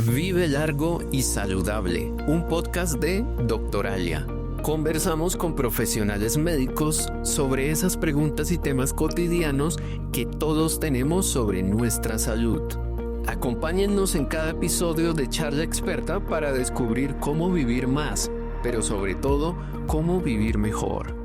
Vive largo y saludable, un podcast de Doctoralia. Conversamos con profesionales médicos sobre esas preguntas y temas cotidianos que todos tenemos sobre nuestra salud. Acompáñennos en cada episodio de Charla Experta para descubrir cómo vivir más, pero sobre todo, cómo vivir mejor.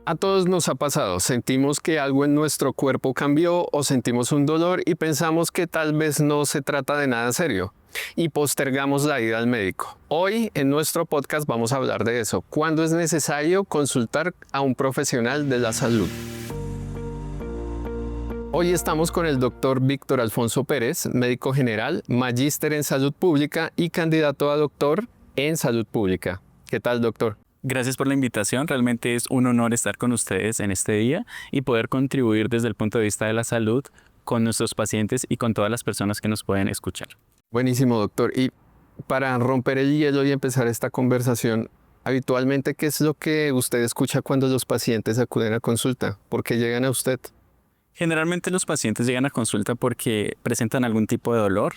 A todos nos ha pasado, sentimos que algo en nuestro cuerpo cambió o sentimos un dolor y pensamos que tal vez no se trata de nada serio y postergamos la ida al médico. Hoy en nuestro podcast vamos a hablar de eso, cuándo es necesario consultar a un profesional de la salud. Hoy estamos con el doctor Víctor Alfonso Pérez, médico general, magíster en salud pública y candidato a doctor en salud pública. ¿Qué tal, doctor? Gracias por la invitación. Realmente es un honor estar con ustedes en este día y poder contribuir desde el punto de vista de la salud con nuestros pacientes y con todas las personas que nos pueden escuchar. Buenísimo, doctor. Y para romper el hielo y empezar esta conversación, habitualmente, ¿qué es lo que usted escucha cuando los pacientes acuden a consulta? ¿Por qué llegan a usted? Generalmente los pacientes llegan a consulta porque presentan algún tipo de dolor.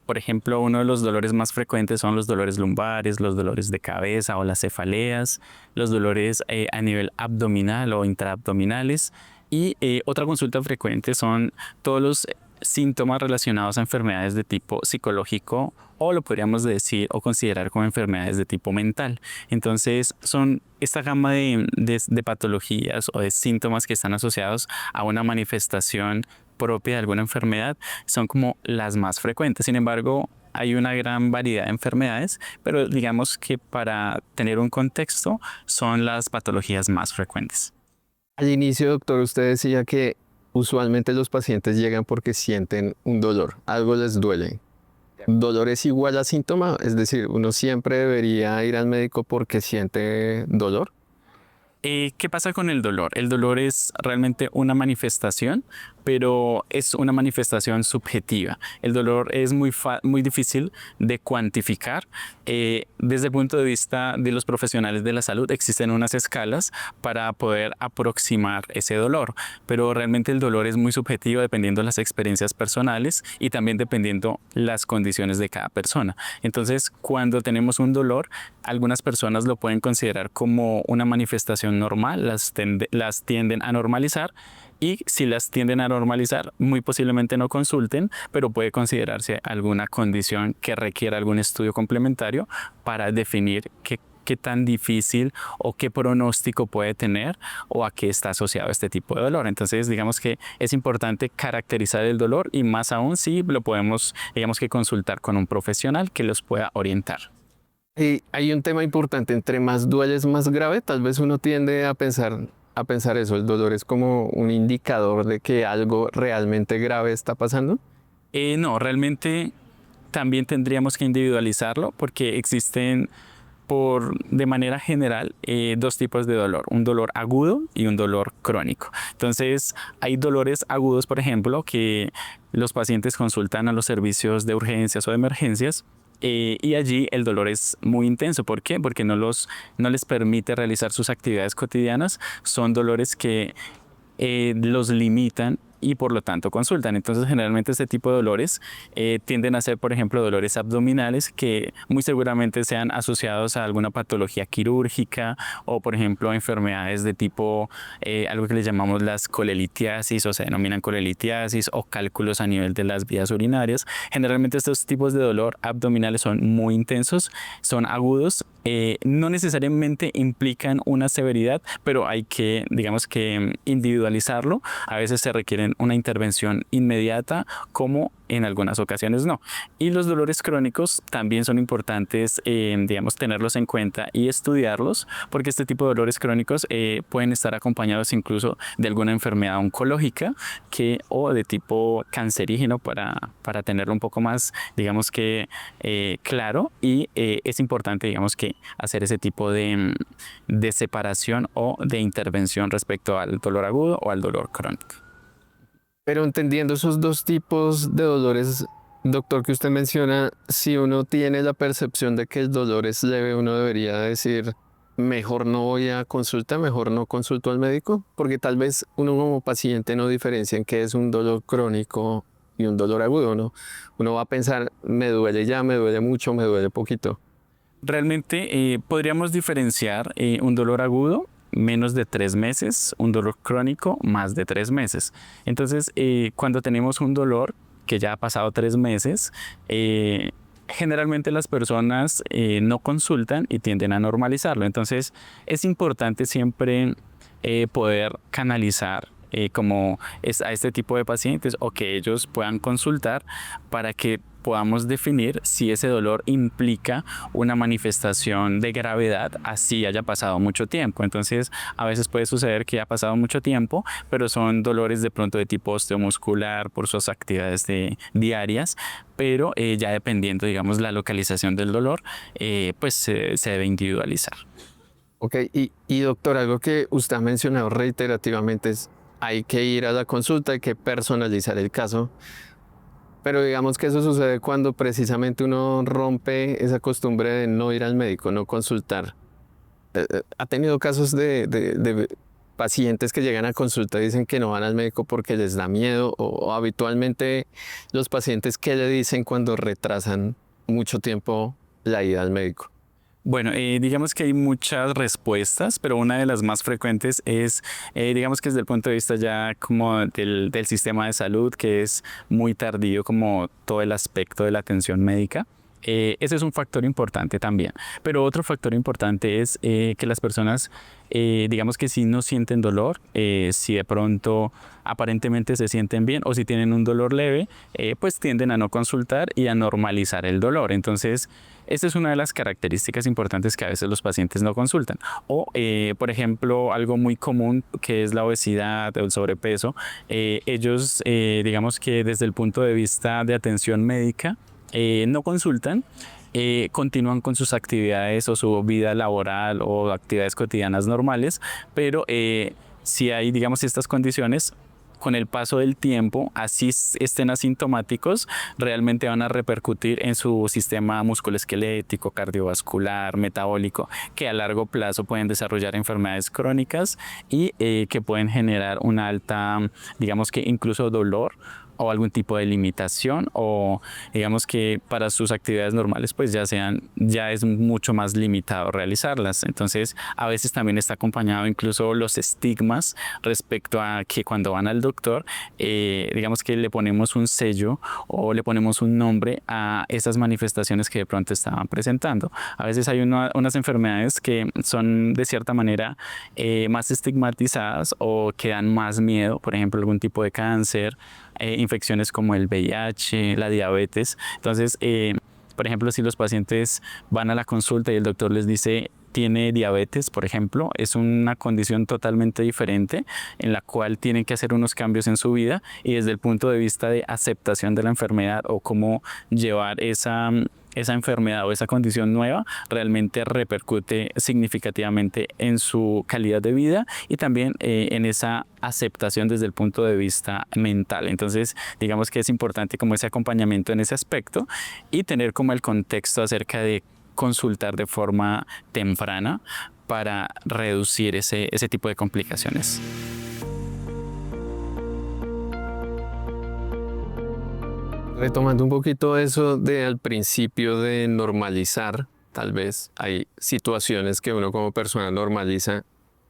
Por ejemplo, uno de los dolores más frecuentes son los dolores lumbares, los dolores de cabeza o las cefaleas, los dolores a nivel abdominal o intraabdominales. Y otra consulta frecuente son todos los síntomas relacionados a enfermedades de tipo psicológico o lo podríamos decir o considerar como enfermedades de tipo mental. Entonces son esta gama de patologías o de síntomas que están asociados a una manifestación propia de alguna enfermedad son como las más frecuentes. Sin embargo, hay una gran variedad de enfermedades, pero digamos que para tener un contexto son las patologías más frecuentes. Al inicio, doctor, usted decía que usualmente los pacientes llegan porque sienten un dolor, algo les duele. ¿Dolor es igual a síntoma? Es decir, ¿uno siempre debería ir al médico porque siente dolor? ¿Qué pasa con el dolor? El dolor es realmente una manifestación, pero es una manifestación subjetiva. El dolor es muy difícil de cuantificar. Desde el punto de vista de los profesionales de la salud, existen unas escalas para poder aproximar ese dolor, pero realmente el dolor es muy subjetivo dependiendo de las experiencias personales y también dependiendo las condiciones de cada persona. Entonces, cuando tenemos un dolor, algunas personas lo pueden considerar como una manifestación normal, las tienden a normalizar. Y si las tienden a normalizar, muy posiblemente no consulten, pero puede considerarse alguna condición que requiera algún estudio complementario para definir qué tan difícil o qué pronóstico puede tener o a qué está asociado este tipo de dolor. Entonces, digamos que es importante caracterizar el dolor y más aún si lo podemos, digamos que consultar con un profesional que los pueda orientar. Y hay un tema importante, entre más duele es más grave, tal vez uno tiende a pensar eso, el dolor es como un indicador de que algo realmente grave está pasando. No, realmente también tendríamos que individualizarlo porque existen de manera general dos tipos de dolor, un dolor agudo y un dolor crónico. Entonces hay dolores agudos, por ejemplo, que los pacientes consultan a los servicios de urgencias o de emergencias. Y allí el dolor es muy intenso. ¿Por qué? Porque no les permite realizar sus actividades cotidianas. Son dolores que los limitan y por lo tanto consultan. Entonces generalmente este tipo de dolores tienden a ser, por ejemplo, dolores abdominales que muy seguramente sean asociados a alguna patología quirúrgica o, por ejemplo, enfermedades de tipo, algo que le llamamos las colelitiasis o se denominan colelitiasis o cálculos a nivel de las vías urinarias. Generalmente estos tipos de dolor abdominales son muy intensos, son agudos, no necesariamente implican una severidad, pero hay que, digamos que individualizarlo. A veces se requieren una intervención inmediata, como en algunas ocasiones no. Y los dolores crónicos también son importantes, digamos, tenerlos en cuenta y estudiarlos, porque este tipo de dolores crónicos pueden estar acompañados incluso de alguna enfermedad oncológica o de tipo cancerígeno para tenerlo un poco más, digamos que claro. Y es importante, digamos que hacer ese tipo de separación o de intervención respecto al dolor agudo o al dolor crónico. Pero entendiendo esos dos tipos de dolores, doctor, que usted menciona, si uno tiene la percepción de que el dolor es leve, uno debería decir, mejor no voy a consulta, mejor no consulto al médico, porque tal vez uno como paciente no diferencia en qué es un dolor crónico y un dolor agudo, ¿no? Uno va a pensar, me duele ya, me duele mucho, me duele poquito. Realmente podríamos diferenciar un dolor agudo menos de 3 meses, un dolor crónico más de 3 meses. Entonces, cuando tenemos un dolor que ya ha pasado 3 meses, generalmente las personas no consultan y tienden a normalizarlo. Entonces, es importante siempre poder canalizar como es a este tipo de pacientes o que ellos puedan consultar para que podamos definir si ese dolor implica una manifestación de gravedad así haya pasado mucho tiempo. Entonces, a veces puede suceder que ha pasado mucho tiempo, pero son dolores de pronto de tipo osteomuscular por sus actividades diarias, pero ya dependiendo, digamos, la localización del dolor, pues se debe individualizar. Ok, y doctor, algo que usted ha mencionado reiterativamente es hay que ir a la consulta, hay que personalizar el caso, pero digamos que eso sucede cuando precisamente uno rompe esa costumbre de no ir al médico, no consultar. ¿Ha tenido casos de pacientes que llegan a consulta y dicen que no van al médico porque les da miedo o habitualmente los pacientes qué le dicen cuando retrasan mucho tiempo la ida al médico? Bueno, digamos que hay muchas respuestas, pero una de las más frecuentes es, digamos que desde el punto de vista ya como del sistema de salud, que es muy tardío como todo el aspecto de la atención médica. Ese es un factor importante también. Pero otro factor importante es que las personas, digamos que si no sienten dolor, si de pronto aparentemente se sienten bien o si tienen un dolor leve, pues tienden a no consultar y a normalizar el dolor. Entonces, esta es una de las características importantes que a veces los pacientes no consultan. O, por ejemplo, algo muy común que es la obesidad o el sobrepeso. Ellos, digamos que desde el punto de vista de atención médica, no consultan, continúan con sus actividades o su vida laboral o actividades cotidianas normales, pero si hay, digamos, estas condiciones, con el paso del tiempo, así estén asintomáticos, realmente van a repercutir en su sistema musculoesquelético, cardiovascular, metabólico, que a largo plazo pueden desarrollar enfermedades crónicas y que pueden generar una alta, digamos que incluso dolor o algún tipo de limitación o digamos que para sus actividades normales pues ya es mucho más limitado realizarlas. Entonces a veces también está acompañado incluso los estigmas respecto a que cuando van al doctor digamos que le ponemos un sello o le ponemos un nombre a esas manifestaciones que de pronto estaban presentando. A veces hay unas enfermedades que son de cierta manera más estigmatizadas o que dan más miedo, por ejemplo algún tipo de cáncer, infecciones como el VIH, la diabetes. Entonces, por ejemplo, si los pacientes van a la consulta y el doctor les dice tiene diabetes, por ejemplo, es una condición totalmente diferente en la cual tienen que hacer unos cambios en su vida y desde el punto de vista de aceptación de la enfermedad o cómo llevar esa enfermedad o esa condición nueva realmente repercute significativamente en su calidad de vida y también en esa aceptación desde el punto de vista mental. Entonces, digamos que es importante como ese acompañamiento en ese aspecto y tener como el contexto acerca de consultar de forma temprana para reducir ese tipo de complicaciones. Retomando un poquito eso de al principio de normalizar, tal vez hay situaciones que uno como persona normaliza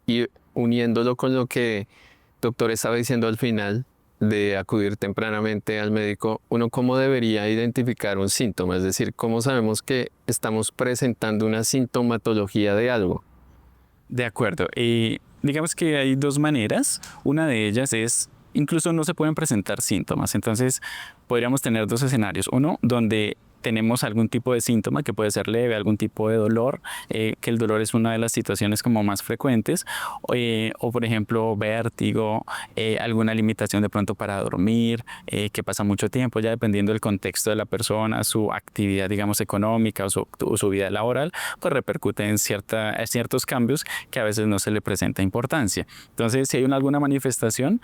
y uniéndolo con lo que el doctor estaba diciendo al final de acudir tempranamente al médico, uno cómo debería identificar un síntoma, es decir, cómo sabemos que estamos presentando una sintomatología de algo. De acuerdo. Digamos que hay dos maneras. Una de ellas es, incluso no se pueden presentar síntomas. Entonces, podríamos tener dos escenarios. Uno, donde tenemos algún tipo de síntoma que puede ser leve, algún tipo de dolor, que el dolor es una de las situaciones como más frecuentes, o por ejemplo vértigo, alguna limitación de pronto para dormir, que pasa mucho tiempo, ya dependiendo del contexto de la persona, su actividad digamos económica o su vida laboral, pues repercute en ciertos cambios que a veces no se le presenta importancia. Entonces, si hay alguna manifestación,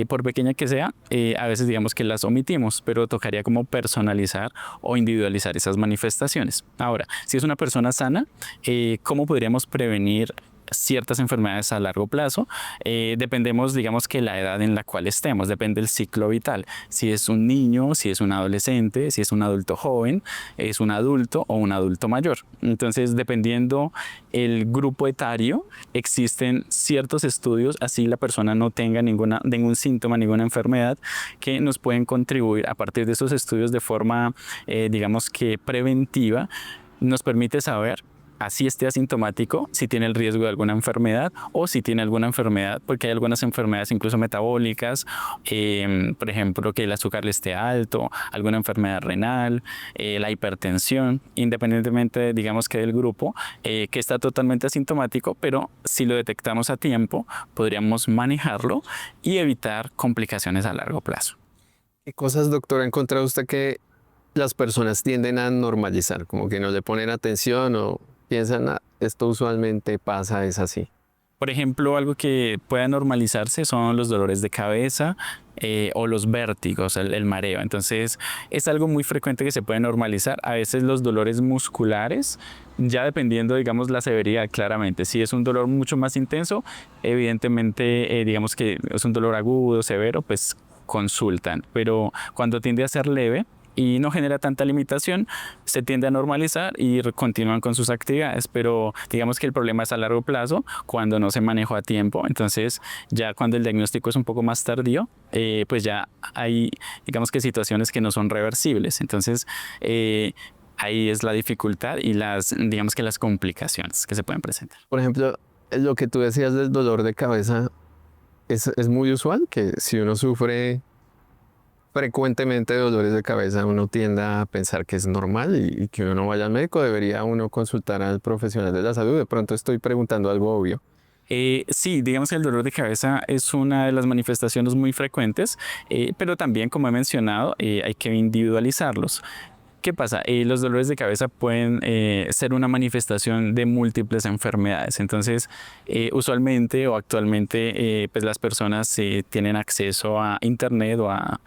por pequeña que sea, a veces digamos que las omitimos, pero tocaría como personalizar o individualizar esas manifestaciones. Ahora, si es una persona sana, ¿cómo podríamos prevenir ciertas enfermedades a largo plazo. Dependemos, digamos que la edad en la cual estemos, depende del ciclo vital. Si es un niño, si es un adolescente, si es un adulto joven, es un adulto o un adulto mayor. Entonces, dependiendo el grupo etario, existen ciertos estudios, así la persona no tenga ningún síntoma, ninguna enfermedad, que nos pueden contribuir a partir de esos estudios de forma, digamos que preventiva, nos permite saber, así esté asintomático, si tiene el riesgo de alguna enfermedad o si tiene alguna enfermedad, porque hay algunas enfermedades incluso metabólicas, por ejemplo, que el azúcar le esté alto, alguna enfermedad renal, la hipertensión, independientemente, digamos que del grupo, que está totalmente asintomático, pero si lo detectamos a tiempo, podríamos manejarlo y evitar complicaciones a largo plazo. ¿Qué cosas, doctor, ha encontrado usted que las personas tienden a normalizar? Como que no le ponen atención o piensan, "Ah, esto usualmente pasa, es así"? Por ejemplo, algo que pueda normalizarse son los dolores de cabeza o los vértigos, el mareo. Entonces, es algo muy frecuente que se puede normalizar. A veces los dolores musculares, ya dependiendo, digamos, la severidad, claramente. Si es un dolor mucho más intenso, evidentemente, digamos que es un dolor agudo, severo, pues consultan. Pero cuando tiende a ser leve y no genera tanta limitación, se tiende a normalizar y continúan con sus actividades, pero digamos que el problema es a largo plazo cuando no se manejó a tiempo. Entonces ya cuando el diagnóstico es un poco más tardío, pues ya hay, digamos que situaciones que no son reversibles. Entonces ahí es la dificultad y digamos que las complicaciones que se pueden presentar. Por ejemplo, lo que tú decías del dolor de cabeza, es muy usual que si uno sufre frecuentemente de dolores de cabeza, uno tiende a pensar que es normal y que uno no vaya al médico. Debería uno consultar al profesional de la salud. De pronto estoy preguntando algo obvio. Sí, digamos que el dolor de cabeza es una de las manifestaciones muy frecuentes, pero también, como he mencionado, hay que individualizarlos. ¿Qué pasa? Los dolores de cabeza pueden ser una manifestación de múltiples enfermedades. Entonces, usualmente o actualmente, pues las personas tienen acceso a internet o a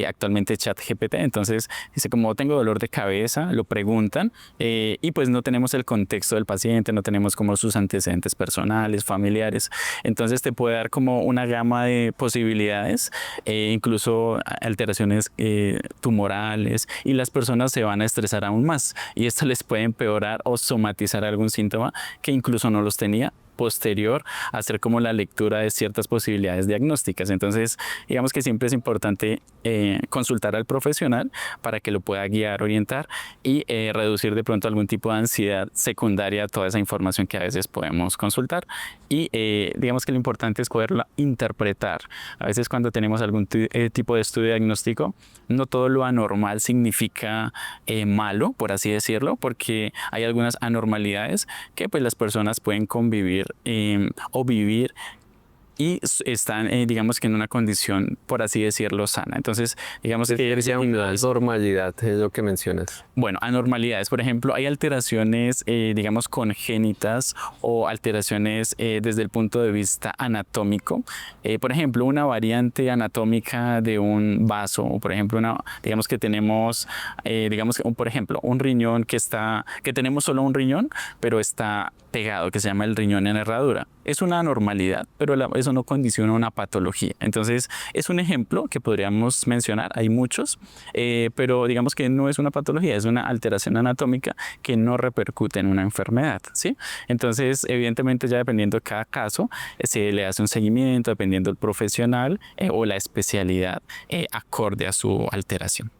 actualmente ChatGPT. Entonces dice, como tengo dolor de cabeza, lo preguntan y pues no tenemos el contexto del paciente, no tenemos como sus antecedentes personales, familiares. Entonces te puede dar como una gama de posibilidades, incluso alteraciones tumorales, y las personas se van a estresar aún más y esto les puede empeorar o somatizar algún síntoma que incluso no los tenía posterior a hacer como la lectura de ciertas posibilidades diagnósticas. Entonces, digamos que siempre es importante consultar al profesional para que lo pueda guiar, orientar y reducir de pronto algún tipo de ansiedad secundaria a toda esa información que a veces podemos consultar. Y digamos que lo importante es poderla interpretar. A veces cuando tenemos algún tipo de estudio diagnóstico, no todo lo anormal significa malo, por así decirlo, porque hay algunas anormalidades que pues las personas pueden convivir o vivir y están, digamos que en una condición, por así decirlo, sana. Entonces, digamos que ya una normalidad es lo que mencionas. bueno, anormalidades, por ejemplo, hay alteraciones, digamos, congénitas o alteraciones desde el punto de vista anatómico. Por ejemplo, una variante anatómica de un vaso, o por ejemplo, digamos que tenemos, digamos, por ejemplo, un riñón que tenemos solo un riñón, pero está pegado, que se llama el riñón en herradura. Es una anormalidad, pero eso no condiciona una patología. Entonces, es un ejemplo que podríamos mencionar, hay muchos, pero digamos que no es una patología, es una alteración anatómica que no repercute en una enfermedad, ¿sí? Entonces, evidentemente, ya dependiendo de cada caso, se le hace un seguimiento, dependiendo del profesional o la especialidad acorde a su alteración.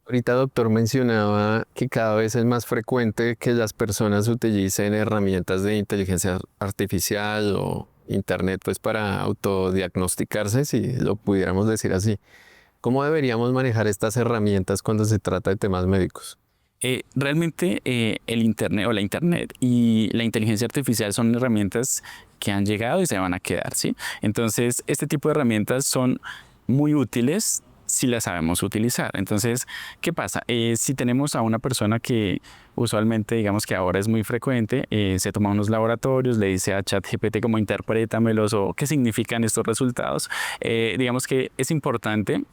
Ahorita, doctor, mencionaba que cada vez es más frecuente que las personas utilicen herramientas de inteligencia artificial o internet, pues, para autodiagnosticarse, si lo pudiéramos decir así. ¿Cómo deberíamos manejar estas herramientas cuando se trata de temas médicos? Realmente el internet o la internet y la inteligencia artificial son herramientas que han llegado y se van a quedar, ¿sí? Entonces, este tipo de herramientas son muy útiles si las sabemos utilizar. Entonces, ¿qué pasa? Si tenemos a una persona que usualmente, digamos que ahora es muy frecuente, se toma unos laboratorios, le dice a ChatGPT como interprétamelos o qué significan estos resultados, digamos que es importante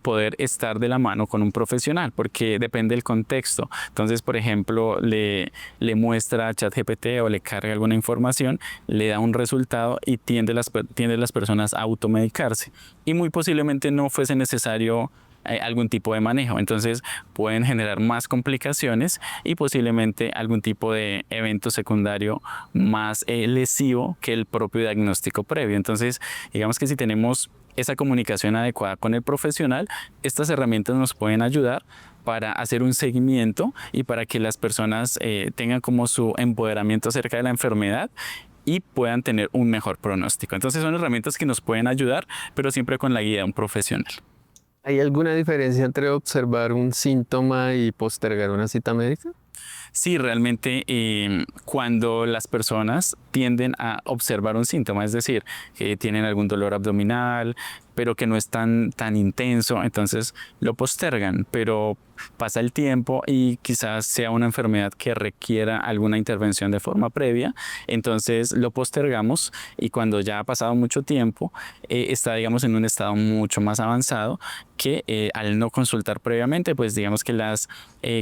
poder estar de la mano con un profesional, porque depende del contexto. Entonces, por ejemplo, le muestra a ChatGPT o le carga alguna información, le da un resultado y tiende las personas a automedicarse. Y muy posiblemente no fuese necesario algún tipo de manejo. Entonces pueden generar más complicaciones y posiblemente algún tipo de evento secundario más lesivo que el propio diagnóstico previo. Entonces, digamos que si tenemos esa comunicación adecuada con el profesional, estas herramientas nos pueden ayudar para hacer un seguimiento y para que las personas tengan como su empoderamiento acerca de la enfermedad y puedan tener un mejor pronóstico. Entonces son herramientas que nos pueden ayudar, pero siempre con la guía de un profesional. ¿Hay alguna diferencia entre observar un síntoma y postergar una cita médica? Sí, realmente cuando las personas tienden a observar un síntoma, es decir, que tienen algún dolor abdominal, pero que no es tan intenso, entonces lo postergan, pero pasa el tiempo y quizás sea una enfermedad que requiera alguna intervención de forma previa, entonces lo postergamos y cuando ya ha pasado mucho tiempo, está, digamos, en un estado mucho más avanzado que al no consultar previamente, pues digamos que las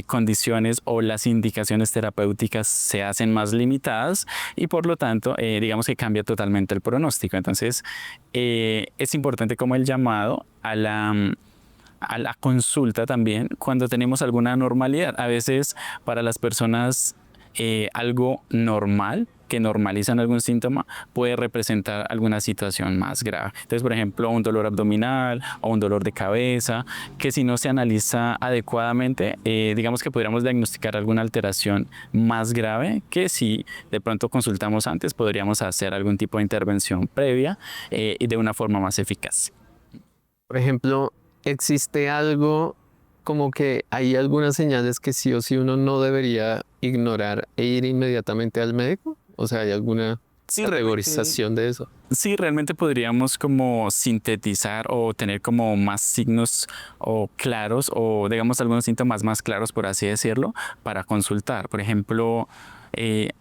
condiciones o las indicaciones terapéuticas se hacen más limitadas y por lo tanto, digamos que cambia totalmente el pronóstico. Entonces, es importante como el llamado a la consulta también cuando tenemos alguna anormalidad. A veces para las personas algo normal que normalizan algún síntoma puede representar alguna situación más grave. Entonces, por ejemplo, un dolor abdominal o un dolor de cabeza, que si no se analiza adecuadamente, digamos que podríamos diagnosticar alguna alteración más grave que si de pronto consultamos antes, podríamos hacer algún tipo de intervención previa y de una forma más eficaz. Por ejemplo, ¿existe algo como que hay algunas señales que sí o sí uno no debería ignorar e ir inmediatamente al médico? O sea, ¿hay alguna categorización de eso? Sí, realmente podríamos como sintetizar o tener como más signos o claros o digamos algunos síntomas más claros, por así decirlo, para consultar. Por ejemplo,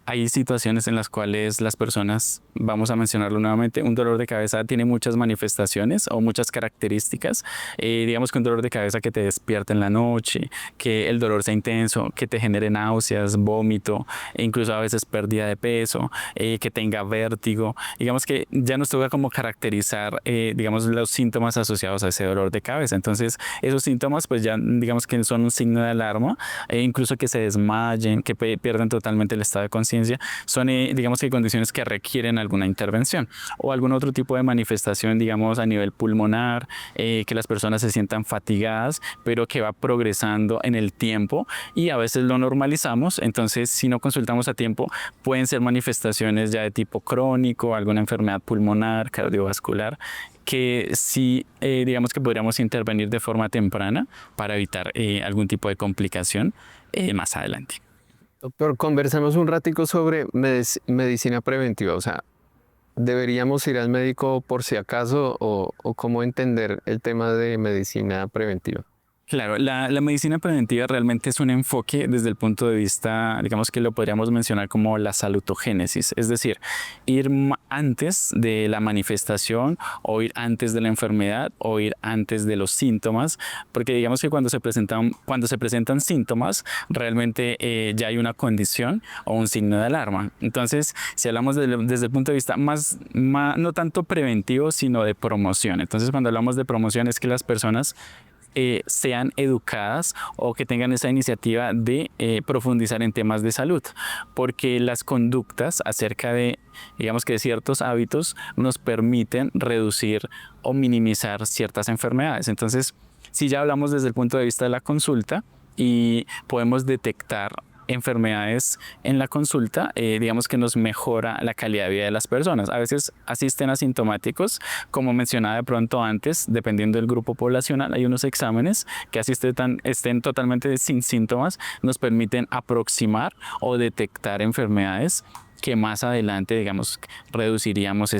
hay situaciones en las cuales las personas, vamos a mencionarlo nuevamente, un dolor de cabeza tiene muchas manifestaciones o muchas características. Digamos que un dolor de cabeza que te despierta en la noche, que el dolor sea intenso, que te genere náuseas, vómito, e incluso a veces pérdida de peso, que tenga vértigo. Digamos que ya nos toca como caracterizar, digamos, los síntomas asociados a ese dolor de cabeza. Entonces, esos síntomas, pues ya digamos que son un signo de alarma, incluso que se desmayen, que pierdan totalmente el estado de conciencia, son, digamos que condiciones que requieren alguna intervención o algún otro tipo de manifestación, digamos, a nivel pulmonar, que las personas se sientan fatigadas, pero que va progresando en el tiempo y a veces lo normalizamos. Entonces, si no consultamos a tiempo, pueden ser manifestaciones ya de tipo crónico, alguna enfermedad pulmonar, cardiovascular, que sí, digamos que podríamos intervenir de forma temprana para evitar algún tipo de complicación más adelante. Doctor, conversamos un ratico sobre medicina preventiva. O sea, ¿deberíamos ir al médico por si acaso o cómo entender el tema de medicina preventiva? Claro, la medicina preventiva realmente es un enfoque desde el punto de vista, digamos que lo podríamos mencionar como la salutogénesis, es decir, ir antes de la manifestación o ir antes de la enfermedad o ir antes de los síntomas, porque digamos que cuando se presentan síntomas, realmente ya hay una condición o un signo de alarma. Entonces, si hablamos desde el punto de vista más, no tanto preventivo, sino de promoción. Entonces, cuando hablamos de promoción es que las personas sean educadas o que tengan esa iniciativa de profundizar en temas de salud, porque las conductas acerca de, digamos que de ciertos hábitos nos permiten reducir o minimizar ciertas enfermedades. Entonces, si ya hablamos desde el punto de vista de la consulta y podemos detectar enfermedades en la consulta, digamos que nos mejora la calidad de vida de las personas. A veces asisten asintomáticos, como mencionaba de pronto antes, dependiendo del grupo poblacional, hay unos exámenes que así estén totalmente sin síntomas, nos permiten aproximar o detectar enfermedades que más adelante, digamos, reduciríamos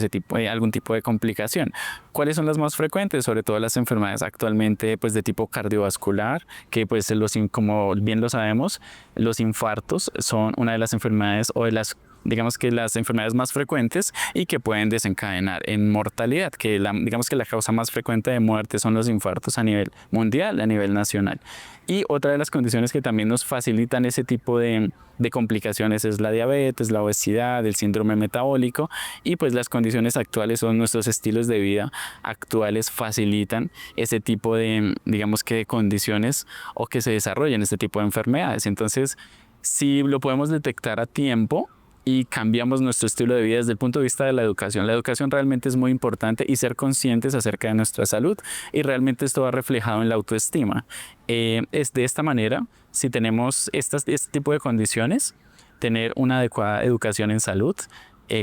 algún tipo de complicación. ¿Cuáles son las más frecuentes? Sobre todo las enfermedades actualmente, pues de tipo cardiovascular, que pues como bien lo sabemos, los infartos son una de las enfermedades o de las digamos que las enfermedades más frecuentes y que pueden desencadenar en mortalidad, que digamos que la causa más frecuente de muerte son los infartos a nivel mundial, a nivel nacional. Y otra de las condiciones que también nos facilitan ese tipo de complicaciones es la diabetes, la obesidad, el síndrome metabólico, y pues las condiciones actuales son nuestros estilos de vida actuales facilitan ese tipo de, digamos que de condiciones o que se desarrollen este tipo de enfermedades. Entonces, si lo podemos detectar a tiempo y cambiamos nuestro estilo de vida desde el punto de vista de la educación realmente es muy importante y ser conscientes acerca de nuestra salud, y realmente esto va reflejado en la autoestima. Es de esta manera, si tenemos este tipo de condiciones, tener una adecuada educación en salud,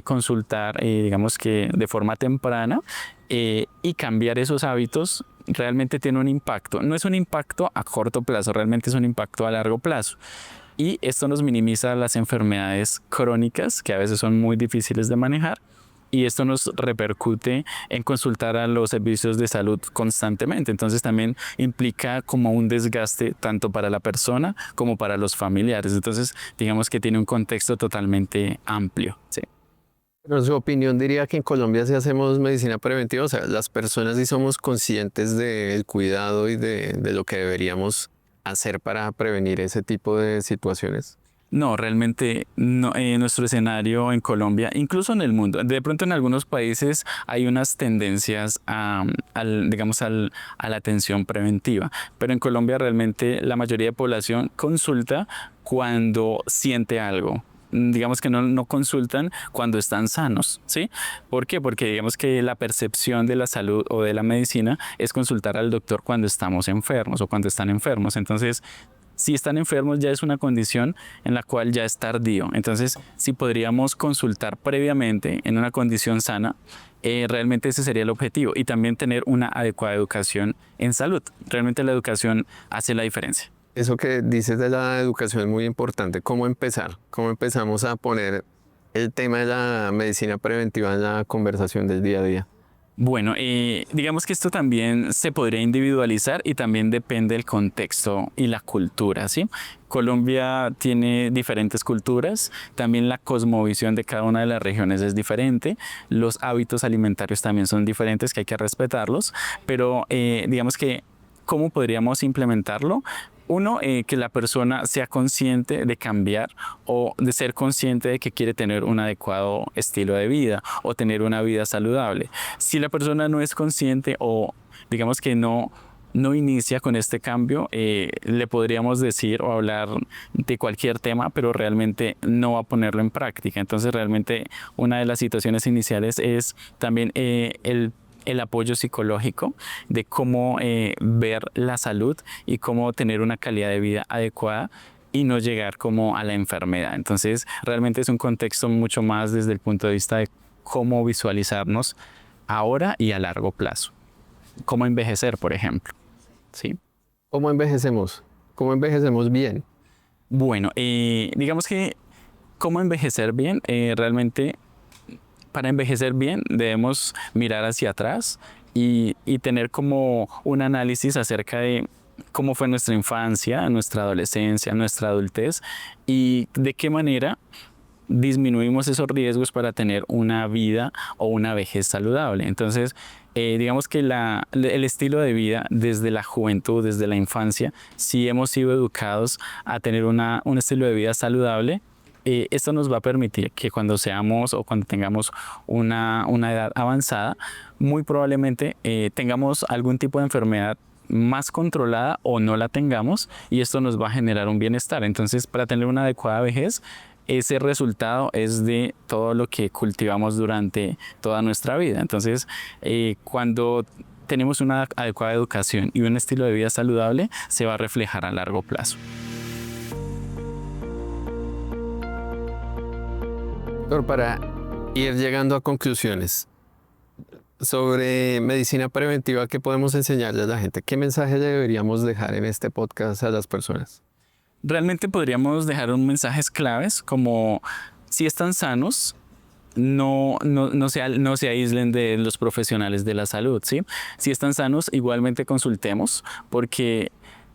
consultar, digamos que de forma temprana, y cambiar esos hábitos realmente tiene un impacto. No es un impacto a corto plazo, realmente es un impacto a largo plazo. Y esto nos minimiza las enfermedades crónicas, que a veces son muy difíciles de manejar, y esto nos repercute en consultar a los servicios de salud constantemente. Entonces también implica como un desgaste tanto para la persona como para los familiares. Entonces digamos que tiene un contexto totalmente amplio. Sí. Pero en su opinión diría que en Colombia sí hacemos medicina preventiva, o sea, las personas sí somos conscientes del cuidado y de lo que deberíamos hacer para prevenir ese tipo de situaciones. No, realmente no, nuestro escenario en Colombia, incluso en el mundo, de pronto en algunos países hay unas tendencias digamos, a la atención preventiva, pero en Colombia realmente la mayoría de población consulta cuando siente algo. Digamos que no consultan cuando están sanos, ¿sí? ¿Por qué? Porque digamos que la percepción de la salud o de la medicina es consultar al doctor cuando estamos enfermos o cuando están enfermos. Entonces, si están enfermos ya es una condición en la cual ya es tardío. Entonces, si podríamos consultar previamente en una condición sana, realmente ese sería el objetivo. Y también tener una adecuada educación en salud. Realmente la educación hace la diferencia. Eso que dices de la educación es muy importante. ¿Cómo empezar? ¿Cómo empezamos a poner el tema de la medicina preventiva en la conversación del día a día? Bueno, digamos que esto también se podría individualizar y también depende del contexto y la cultura, ¿sí? Colombia tiene diferentes culturas, también la cosmovisión de cada una de las regiones es diferente, los hábitos alimentarios también son diferentes que hay que respetarlos, pero digamos que ¿cómo podríamos implementarlo? Uno, que la persona sea consciente de cambiar o de ser consciente de que quiere tener un adecuado estilo de vida o tener una vida saludable. Si la persona no es consciente o digamos que no inicia con este cambio, le podríamos decir o hablar de cualquier tema, pero realmente no va a ponerlo en práctica. Entonces realmente una de las situaciones iniciales es también el apoyo psicológico de cómo ver la salud y cómo tener una calidad de vida adecuada y no llegar como a la enfermedad. Entonces, realmente es un contexto mucho más desde el punto de vista de cómo visualizarnos ahora y a largo plazo. Cómo envejecer, por ejemplo. ¿Sí? ¿Cómo envejecemos? ¿Cómo envejecemos bien? Bueno, digamos que cómo envejecer bien, realmente para envejecer bien debemos mirar hacia atrás y tener como un análisis acerca de cómo fue nuestra infancia, nuestra adolescencia, nuestra adultez y de qué manera disminuimos esos riesgos para tener una vida o una vejez saludable. Entonces, digamos que el estilo de vida desde la juventud, desde la infancia, si hemos sido educados a tener un estilo de vida saludable, esto nos va a permitir que cuando seamos o cuando tengamos una edad avanzada, muy probablemente tengamos algún tipo de enfermedad más controlada o no la tengamos, y esto nos va a generar un bienestar. Entonces, para tener una adecuada vejez, ese resultado es de todo lo que cultivamos durante toda nuestra vida. Entonces, cuando tenemos una adecuada educación y un estilo de vida saludable, se va a reflejar a largo plazo. Doctor, para ir llegando a conclusiones sobre medicina preventiva, ¿qué podemos enseñarle a la gente? ¿Qué mensaje le deberíamos dejar en este podcast a las personas? Realmente podríamos dejar un mensajes claves como si están sanos, no se aíslen de los profesionales de la salud, ¿sí? Si están sanos, igualmente consultemos, porque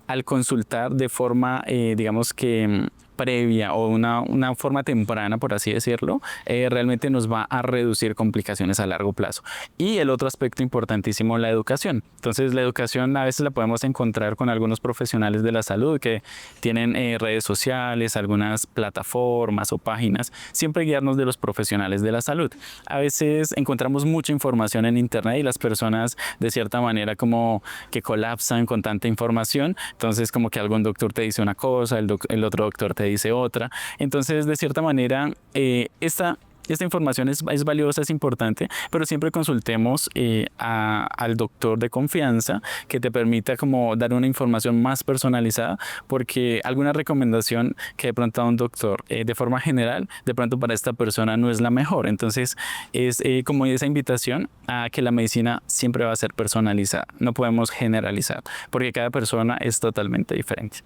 al consultar de forma, digamos que previa o una forma temprana, por así decirlo, realmente nos va a reducir complicaciones a largo plazo. Y el otro aspecto importantísimo, la educación. Entonces, la educación a veces la podemos encontrar con algunos profesionales de la salud que tienen redes sociales, algunas plataformas o páginas, siempre guiarnos de los profesionales de la salud. A veces encontramos mucha información en internet y las personas de cierta manera como que colapsan con tanta información, entonces como que algún doctor te dice una cosa, el otro doctor te dice otra, entonces de cierta manera esta información es valiosa, es importante, pero siempre consultemos al doctor de confianza que te permita como dar una información más personalizada, porque alguna recomendación que de pronto a un doctor de forma general, de pronto para esta persona no es la mejor. Entonces es como esa invitación a que la medicina siempre va a ser personalizada, no podemos generalizar, porque cada persona es totalmente diferente.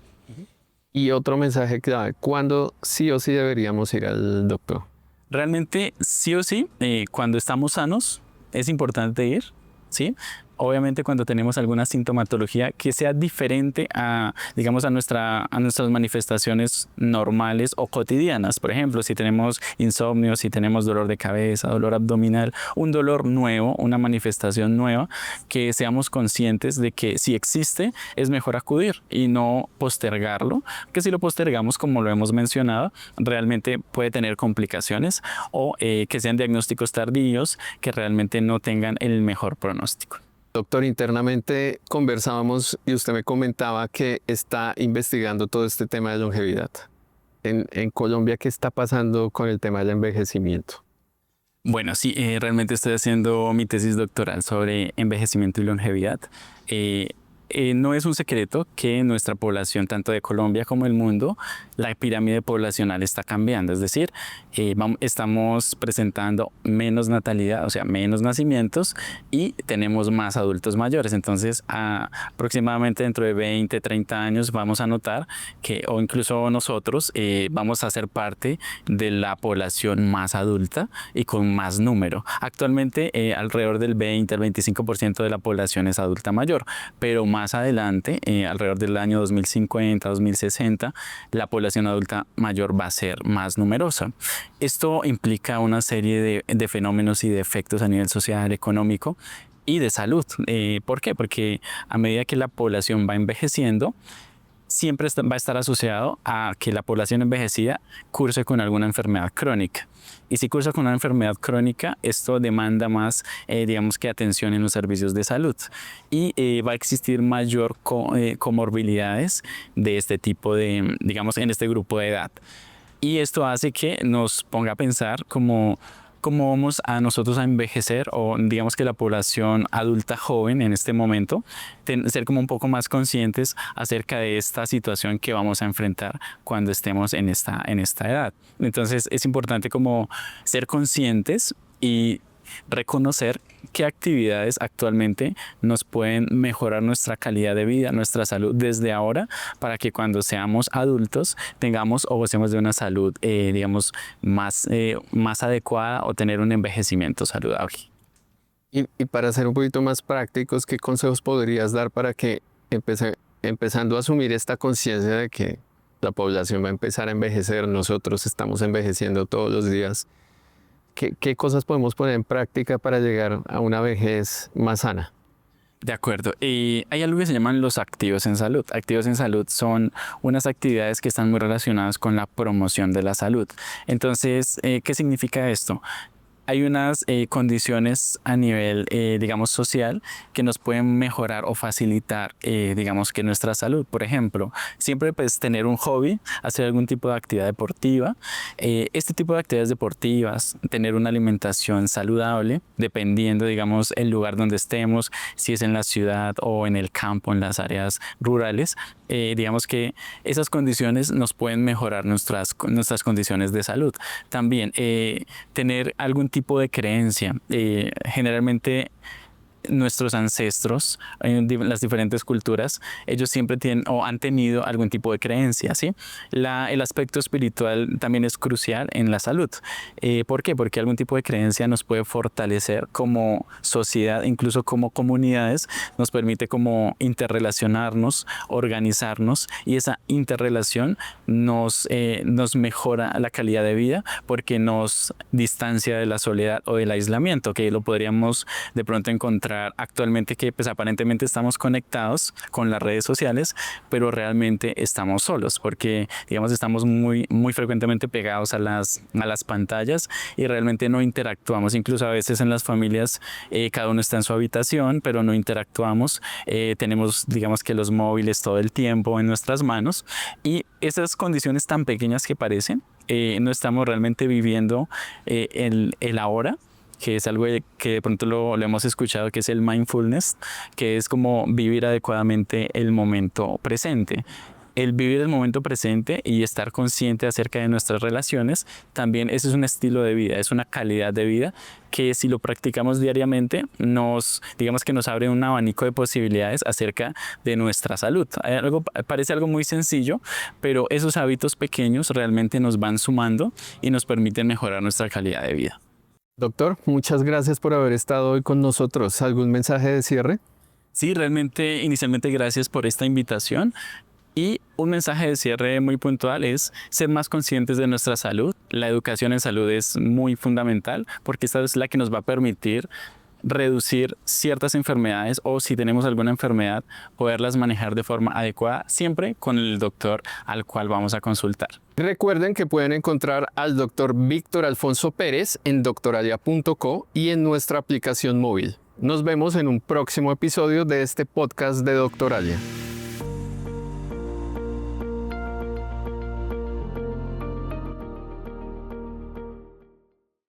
Y otro mensaje que da, ¿cuándo sí o sí deberíamos ir al doctor? Realmente, sí o sí, cuando estamos sanos, es importante ir, ¿sí? Obviamente cuando tenemos alguna sintomatología que sea diferente a, digamos, a nuestras manifestaciones normales o cotidianas. Por ejemplo, si tenemos insomnio, si tenemos dolor de cabeza, dolor abdominal, un dolor nuevo, una manifestación nueva, que seamos conscientes de que si existe, es mejor acudir y no postergarlo, que si lo postergamos, como lo hemos mencionado, realmente puede tener complicaciones o que sean diagnósticos tardíos que realmente no tengan el mejor pronóstico. Doctor, internamente conversábamos y usted me comentaba que está investigando todo este tema de longevidad. En Colombia, ¿qué está pasando con el tema del envejecimiento? Bueno, sí, realmente estoy haciendo mi tesis doctoral sobre envejecimiento y longevidad. No es un secreto que nuestra población, tanto de Colombia como el mundo, la pirámide poblacional está cambiando. Es decir, estamos presentando menos natalidad, o sea, menos nacimientos y tenemos más adultos mayores. Entonces, aproximadamente dentro de 20, 30 años vamos a notar que, o incluso nosotros, vamos a ser parte de la población más adulta y con más número. Actualmente, alrededor del 20 al 25% de la población es adulta mayor, pero más adelante, alrededor del año 2050, 2060, la población adulta mayor va a ser más numerosa. Esto implica una serie de fenómenos y de efectos a nivel social, económico y de salud. ¿Por qué? Porque a medida que la población va envejeciendo, siempre va a estar asociado a que la población envejecida curse con alguna enfermedad crónica. Y si cursa con una enfermedad crónica, esto demanda más, digamos que atención en los servicios de salud. Y va a existir mayor comorbilidades de este tipo de, digamos, en este grupo de edad. Y esto hace que nos ponga a pensar cómo vamos a nosotros a envejecer, o digamos que la población adulta joven en este momento, ser como un poco más conscientes acerca de esta situación que vamos a enfrentar cuando estemos en esta edad. Entonces es importante como ser conscientes y reconocer qué actividades actualmente nos pueden mejorar nuestra calidad de vida, nuestra salud desde ahora, para que cuando seamos adultos tengamos o gocemos de una salud, digamos, más adecuada o tener un envejecimiento saludable. Y para ser un poquito más prácticos, ¿qué consejos podrías dar para que empezando a asumir esta conciencia de que la población va a empezar a envejecer, nosotros estamos envejeciendo todos los días? ¿Qué cosas podemos poner en práctica para llegar a una vejez más sana? De acuerdo. Y hay algo que se llaman los activos en salud. Activos en salud son unas actividades que están muy relacionadas con la promoción de la salud. Entonces, ¿qué significa esto? Hay unas condiciones a nivel, digamos, social que nos pueden mejorar o facilitar, digamos, que nuestra salud. Por ejemplo, siempre pues tener un hobby, hacer algún tipo de actividad deportiva. Este tipo de actividades deportivas, tener una alimentación saludable, dependiendo, digamos, el lugar donde estemos, si es en la ciudad o en el campo, en las áreas rurales. Digamos que esas condiciones nos pueden mejorar nuestras condiciones de salud. También tener algún tipo de creencia. Generalmente nuestros ancestros en las diferentes culturas, ellos siempre tienen o han tenido algún tipo de creencia, ¿sí? El aspecto espiritual también es crucial en la salud. ¿Por qué? Porque algún tipo de creencia nos puede fortalecer como sociedad, incluso como comunidades, nos permite como interrelacionarnos, organizarnos, y esa interrelación nos mejora la calidad de vida porque nos distancia de la soledad o del aislamiento, que lo podríamos de pronto encontrar actualmente, que pues aparentemente estamos conectados con las redes sociales, pero realmente estamos solos porque digamos estamos muy frecuentemente pegados a las pantallas y realmente no interactuamos. Incluso a veces en las familias cada uno está en su habitación, pero no interactuamos. Tenemos digamos que los móviles todo el tiempo en nuestras manos, y esas condiciones tan pequeñas que parecen, no estamos realmente viviendo el ahora, que es algo que de pronto lo hemos escuchado, que es el mindfulness, que es como vivir adecuadamente el momento presente. El vivir el momento presente y estar consciente acerca de nuestras relaciones, también ese es un estilo de vida, es una calidad de vida que si lo practicamos diariamente digamos que nos abre un abanico de posibilidades acerca de nuestra salud. Parece algo muy sencillo, pero esos hábitos pequeños realmente nos van sumando y nos permiten mejorar nuestra calidad de vida. Doctor, muchas gracias por haber estado hoy con nosotros. ¿Algún mensaje de cierre? Sí, realmente inicialmente gracias por esta invitación. Y un mensaje de cierre muy puntual es ser más conscientes de nuestra salud. La educación en salud es muy fundamental porque esta es la que nos va a permitir reducir ciertas enfermedades, o si tenemos alguna enfermedad, poderlas manejar de forma adecuada, siempre con el doctor al cual vamos a consultar. Recuerden que pueden encontrar al doctor Víctor Alfonso Pérez en doctoralia.co y en nuestra aplicación móvil. Nos vemos en un próximo episodio de este podcast de Doctoralia.